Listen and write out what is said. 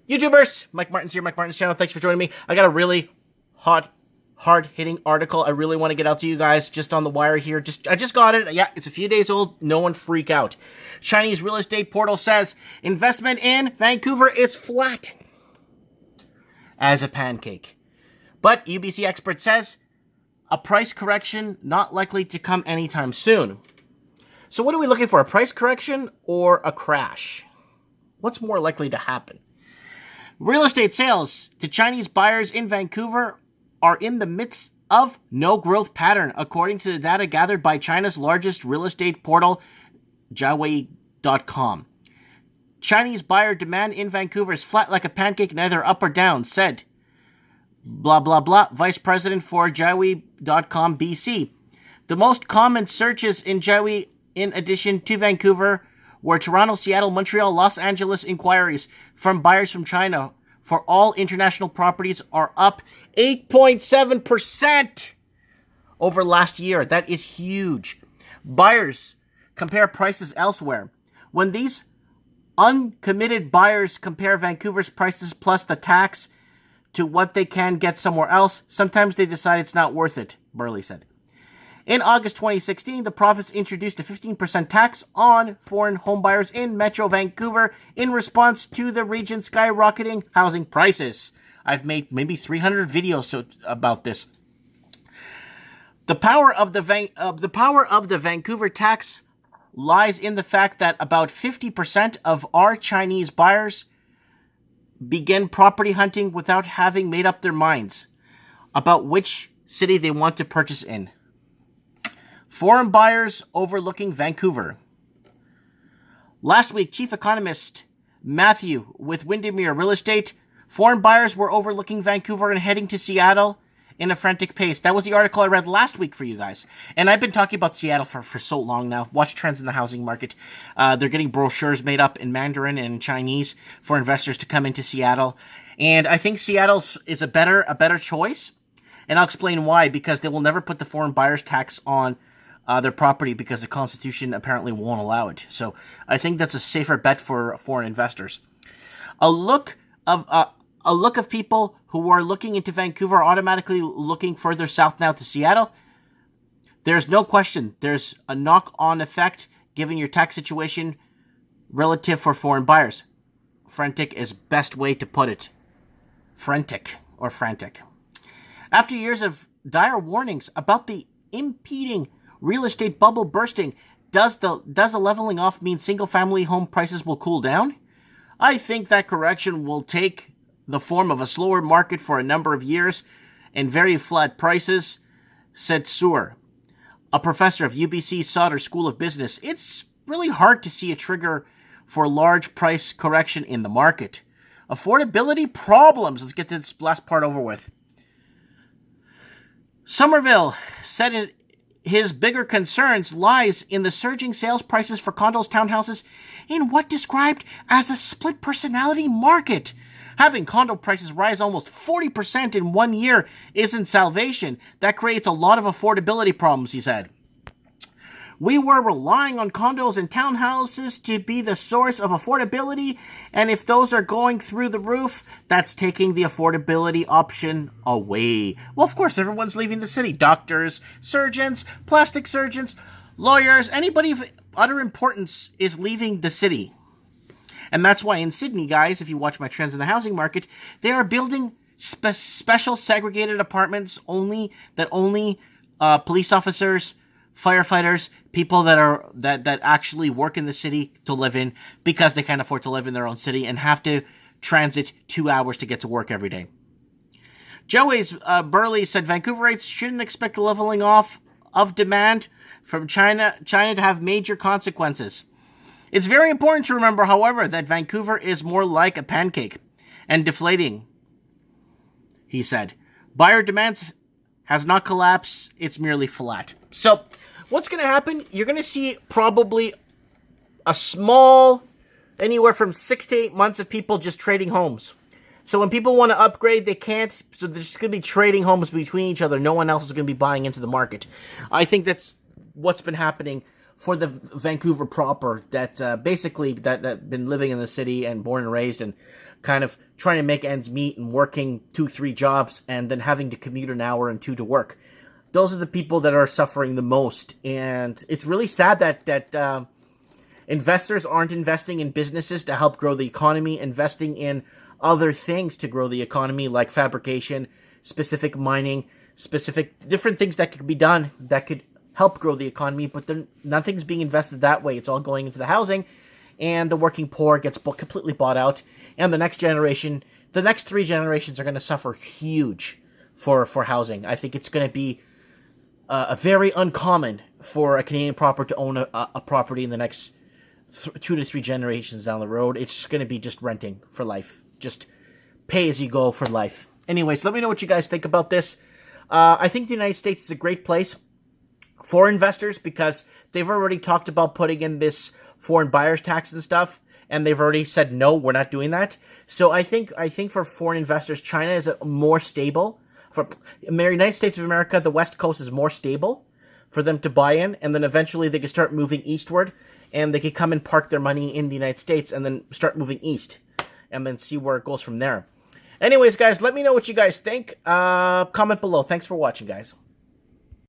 YouTubers, Mike Martin's here, Mike Martin's channel. Thanks for joining me. I got a really hot, hard-hitting article I really want to get out to you guys just on the wire here. I just got it. Yeah, it's a few days old. No one freak out. Chinese real estate portal says investment in Vancouver is flat as a pancake. But UBC expert says a price correction not likely to come anytime soon. So what are we looking for? A price correction or a crash? What's more likely to happen? Real estate sales to Chinese buyers in Vancouver are in the midst of no growth pattern, according to the data gathered by China's largest real estate portal, Jiawei.com. Chinese buyer demand in Vancouver is flat like a pancake, neither up or down, said blah blah blah, vice president for Jiawei.com BC. The most common searches in Jiawei, in addition to Vancouver, were Toronto, Seattle, Montreal, Los Angeles inquiries from buyers from China for all international properties are up 8.7% over last year. That is huge. Buyers compare prices elsewhere. When these uncommitted buyers compare Vancouver's prices plus the tax to what they can get somewhere else, sometimes they decide it's not worth it, Burley said. In August 2016, the province introduced a 15% tax on foreign homebuyers in Metro Vancouver in response to the region's skyrocketing housing prices. I've made maybe 300 videos about this. The power of the Vancouver tax lies in the fact that about 50% of our Chinese buyers begin property hunting without having made up their minds about which city they want to purchase in. Foreign buyers overlooking Vancouver. Last week, Chief Economist Matthew with Windermere Real Estate, foreign buyers were overlooking Vancouver and heading to Seattle in a frantic pace. That was the article I read last week for you guys. And I've been talking about Seattle for so long now. Watch trends in the housing market. They're getting brochures made up in Mandarin and Chinese for investors to come into Seattle. And I think Seattle is a better choice. And I'll explain why. Because they will never put the foreign buyers tax on their property because the Constitution apparently won't allow it. So I think that's a safer bet for foreign investors. A look of people who are looking into Vancouver are automatically looking further south now to Seattle. There's no question. There's a knock-on effect given your tax situation relative for foreign buyers. Frantic is best way to put it. Frantic or frantic. After years of dire warnings about the impending real estate bubble bursting, does the leveling off mean single-family home prices will cool down? I think that correction will take the form of a slower market for a number of years and very flat prices, said Suhr, a professor of UBC Sauder School of Business. It's really hard to see a trigger for large price correction in the market. Affordability problems. Let's get this last part over with. Somerville said his bigger concerns lies in the surging sales prices for condos, townhouses, in what described as a split personality market. Having condo prices rise almost 40% in 1 year isn't salvation. That creates a lot of affordability problems, he said. We were relying on condos and townhouses to be the source of affordability, and if those are going through the roof, that's taking the affordability option away. Well, of course, everyone's leaving the city. Doctors, surgeons, plastic surgeons, lawyers, anybody of utter importance is leaving the city. And that's why in Sydney, guys, if you watch my trends in the housing market, they are building special segregated apartments only police officers, firefighters, people that actually work in the city to live in because they can't afford to live in their own city and have to transit 2 hours to get to work every day. Joey's Burley said Vancouverites shouldn't expect a leveling off of demand from China to have major consequences. It's very important to remember, however, that Vancouver is more like a pancake and deflating, he said. Buyer demand has not collapsed, it's merely flat. So, what's going to happen? You're going to see probably a small, anywhere from 6 to 8 months of people just trading homes. So when people want to upgrade, they can't. So they're just going to be trading homes between each other. No one else is going to be buying into the market. I think that's what's been happening for the Vancouver proper that basically that been living in the city and born and raised and kind of trying to make ends meet and working 2-3 jobs and then having to commute an hour and 2 to work. Those are the people that are suffering the most, and it's really sad that investors aren't investing in businesses to help grow the economy, investing in other things to grow the economy, like fabrication, specific mining, specific different things that could be done that could help grow the economy, but then nothing's being invested that way. It's all going into the housing, and the working poor gets completely bought out, and the next 3 generations are going to suffer huge for housing. I think it's going to be very uncommon for a Canadian proper to own a property in the next 2 to 3 generations down the road. It's going to be just renting for life, just pay as you go for life. Anyways, let me know what you guys think about this. I think the United States is a great place for investors because they've already talked about putting in this foreign buyers tax and stuff, and they've already said, no, we're not doing that. So I think for foreign investors, China is more stable. For the United States of America, the West Coast is more stable for them to buy in, and then eventually they can start moving eastward, and they can come and park their money in the United States and then start moving east, and then see where it goes from there. Anyways, guys, let me know what you guys think. Comment below. Thanks for watching, guys.